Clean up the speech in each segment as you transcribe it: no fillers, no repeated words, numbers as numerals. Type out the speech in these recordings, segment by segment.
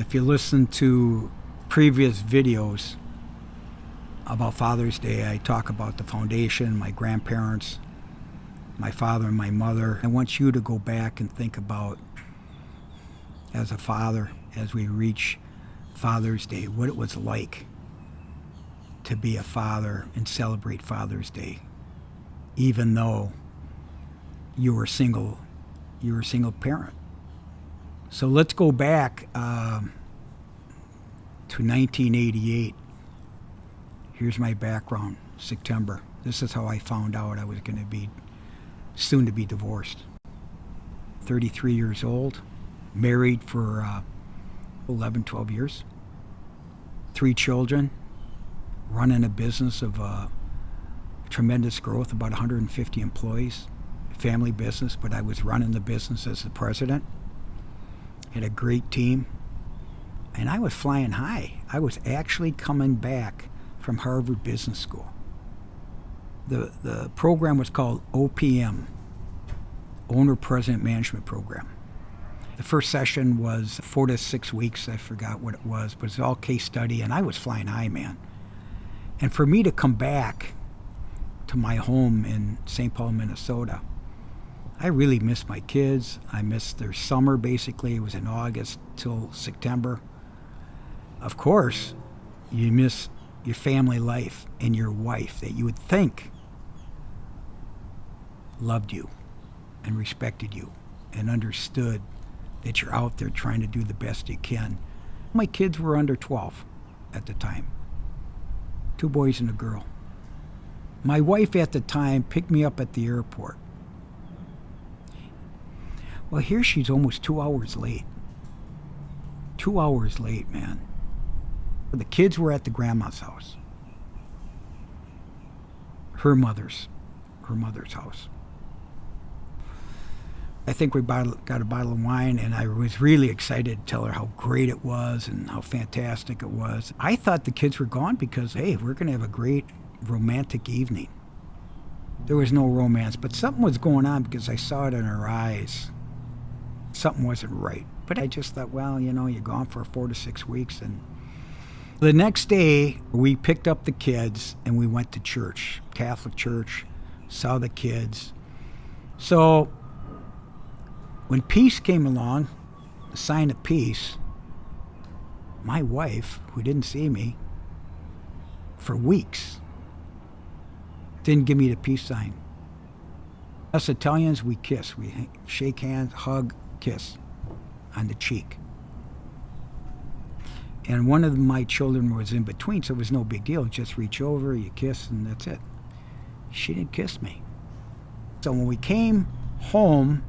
If you listen to previous videos about Father's Day, I talk about the foundation, my grandparents, my father and my mother. I want you to go back and think about, as a father, as we reach Father's Day, what it was like to be a father and celebrate Father's Day, even though you were a single parent. So let's go back to 1988. Here's my background, September. This is how I found out I was going to be soon to be divorced. 33 years old, married for 11, 12 years, 3 children, running a business of tremendous growth, about 150 employees, family business, but I was running the business as the president. Had a great team, and I was flying high. I was actually coming back from Harvard Business School. The program was called OPM, Owner President Management Program. The first session was 4 to 6 weeks. I forgot what it was, but it was all case study, and I was flying high, man. And for me to come back to my home in St. Paul, Minnesota, I really missed my kids. I missed their summer, basically. It was in August till September. Of course, you miss your family life and your wife that you would think loved you and respected you and understood that you're out there trying to do the best you can. My kids were under 12 at the time. 2 boys and a girl. My wife at the time picked me up at the airport. Well, here she's almost 2 hours late. 2 hours late, man. The kids were at the grandma's house. Her mother's house. I think we got a bottle of wine, and I was really excited to tell her how great it was and how fantastic it was. I thought the kids were gone because, hey, we're going to have a great romantic evening. There was no romance, but something was going on because I saw it in her eyes. Something wasn't right. But I just thought, well, you're gone for 4 to 6 weeks. And the next day, we picked up the kids and we went to church, Catholic church, saw the kids. So when peace came along, the sign of peace, my wife, who didn't see me for weeks, didn't give me the peace sign. Us Italians, we kiss. We shake hands, hug, kiss on the cheek. And one of my children was in between, so it was no big deal. Just reach over, you kiss, and that's it. She didn't kiss me. So when we came home,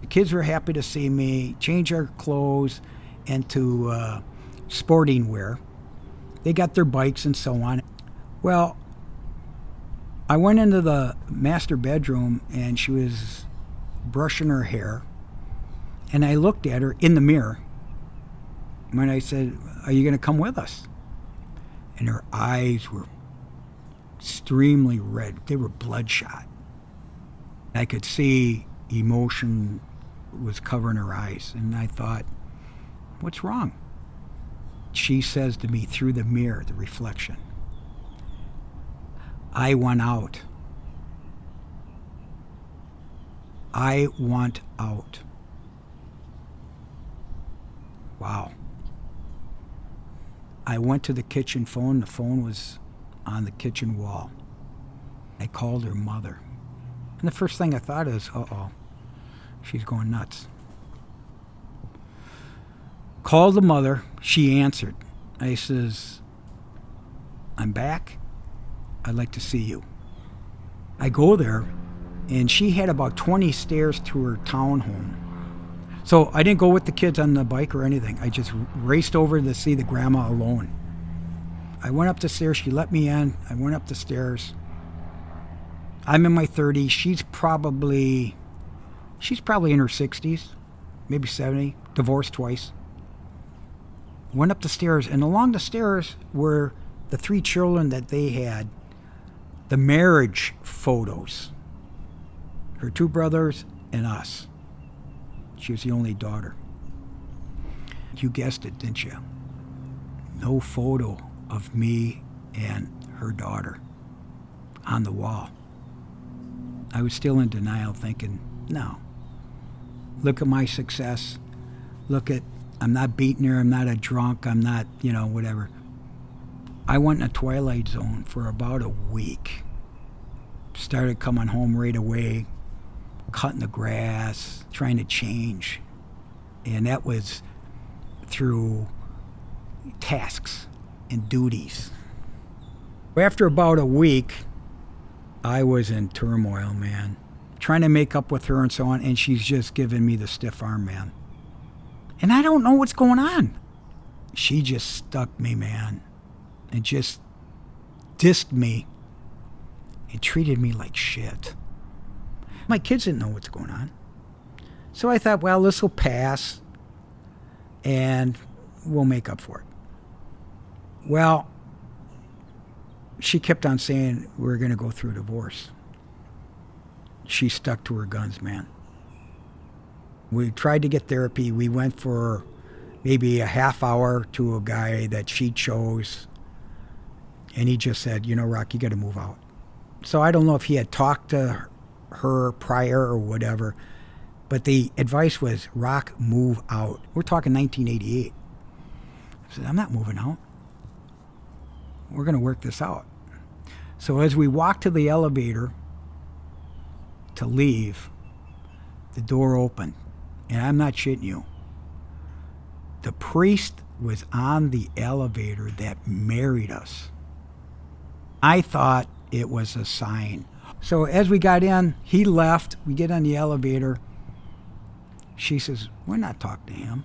the kids were happy to see me, change our clothes into sporting wear. They got their bikes and so on. Well, I went into the master bedroom and she was brushing her hair. And I looked at her in the mirror when I said, "Are you going to come with us?" And her eyes were extremely red. They were bloodshot. I could see emotion was covering her eyes. And I thought, what's wrong? She says to me through the mirror, the reflection, "I want out. I want out." Wow. I went to the kitchen phone. The phone was on the kitchen wall. I called her mother. And the first thing I thought is, uh-oh, she's going nuts. Called the mother. She answered. I says, "I'm back. I'd like to see you." I go there, and she had about 20 stairs to her townhome. So I didn't go with the kids on the bike or anything. I just raced over to see the grandma alone. I went up the stairs. She let me in. I went up the stairs. I'm in my 30s. She's probably in her 60s, maybe 70, divorced twice. Went up the stairs, and along the stairs were the 3 children that they had, the marriage photos. Her 2 brothers and us. She was the only daughter. You guessed it, didn't you? No photo of me and her daughter on the wall. I was still in denial, thinking, no. Look at my success. Look at, I'm not beating her, I'm not a drunk, I'm not, whatever. I went in a twilight zone for about a week. Started coming home right away, cutting the grass, trying to change. And that was through tasks and duties. After about a week, I was in turmoil, man. Trying to make up with her and so on, and she's just giving me the stiff arm, man. And I don't know what's going on. She just stuck me, man, and just dissed me and treated me like shit. My kids didn't know what's going on. So I thought, well, this will pass, and we'll make up for it. Well, she kept on saying we're going to go through a divorce. She stuck to her guns, man. We tried to get therapy. We went for maybe a half hour to a guy that she chose. And he just said, Rock, you got to move out. So I don't know if he had talked to her prior or whatever, but the advice was, Rock, move out. We're talking 1988. I said, I'm not moving out. We're going to work this out. So as we walked to the elevator to leave, the door opened. And I'm not shitting you. The priest was on the elevator that married us. I thought it was a sign. So as we got in, he left. We get on the elevator. She says, we're not talking to him.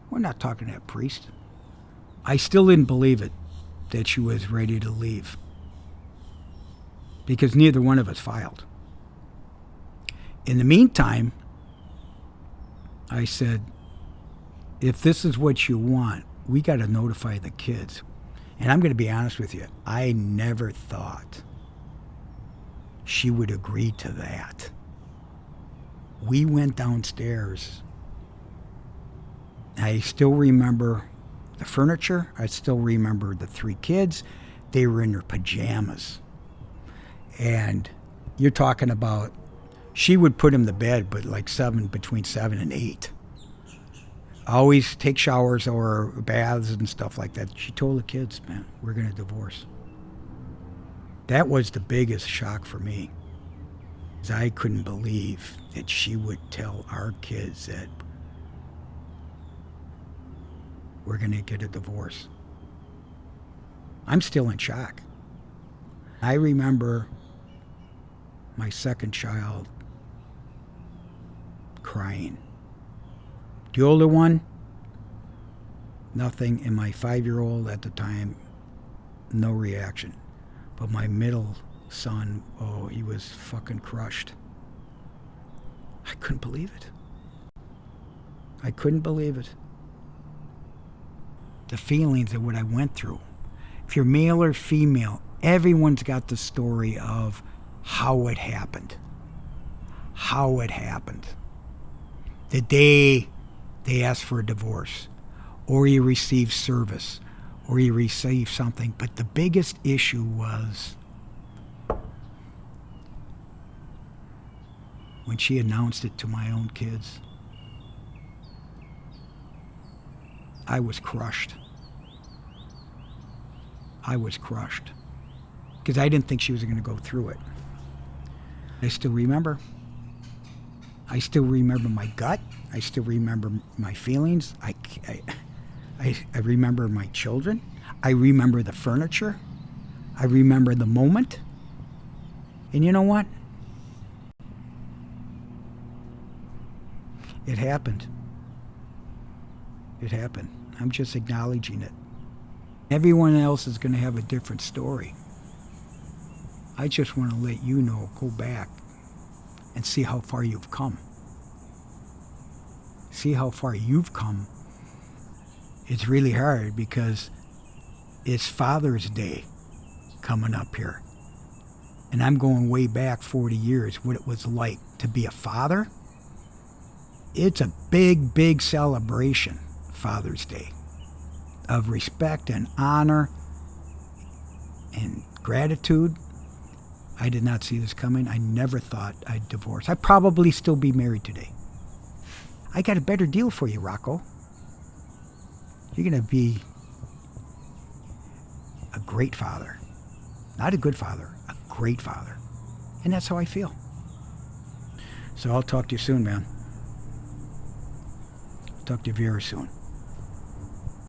We're not talking to that priest. I still didn't believe it, that she was ready to leave, because neither one of us filed. In the meantime, I said, if this is what you want, we got to notify the kids. And I'm going to be honest with you, I never thought she would agree to that. We went downstairs. I still remember the furniture. I still remember the 3 kids. They were in their pajamas. And you're talking about, she would put him to bed, but like between 7 and 8. Always take showers or baths and stuff like that. She told the kids, man, we're going to divorce. That was the biggest shock for me. I couldn't believe that she would tell our kids that we're going to get a divorce. I'm still in shock. I remember my second child crying. The older one, nothing. And my 5-year-old at the time, no reaction. But my middle son, oh, he was fucking crushed. I couldn't believe it. I couldn't believe it. The feelings of what I went through. If you're male or female, everyone's got the story of how it happened. How it happened. The day they asked for a divorce, or you received service, or you received something. But the biggest issue was when she announced it to my own kids. I was crushed. I was crushed. Because I didn't think she was going to go through it. I still remember. I still remember my gut. I still remember my feelings. I remember my children. I remember the furniture. I remember the moment. And you know what? It happened. It happened. I'm just acknowledging it. Everyone else is going to have a different story. I just want to let you know, go back and see how far you've come. See how far you've come. It's really hard because it's Father's Day coming up here. And I'm going way back 40 years, what it was like to be a father. It's a big, big celebration. Father's Day of respect and honor and gratitude. I did not see this coming. I never thought I'd divorce. I'd probably still be married today. I got a better deal for you, Rocco. You're going to be a great father. Not a good father, a great father. And that's how I feel. So I'll talk to you soon, man. Talk to you very soon.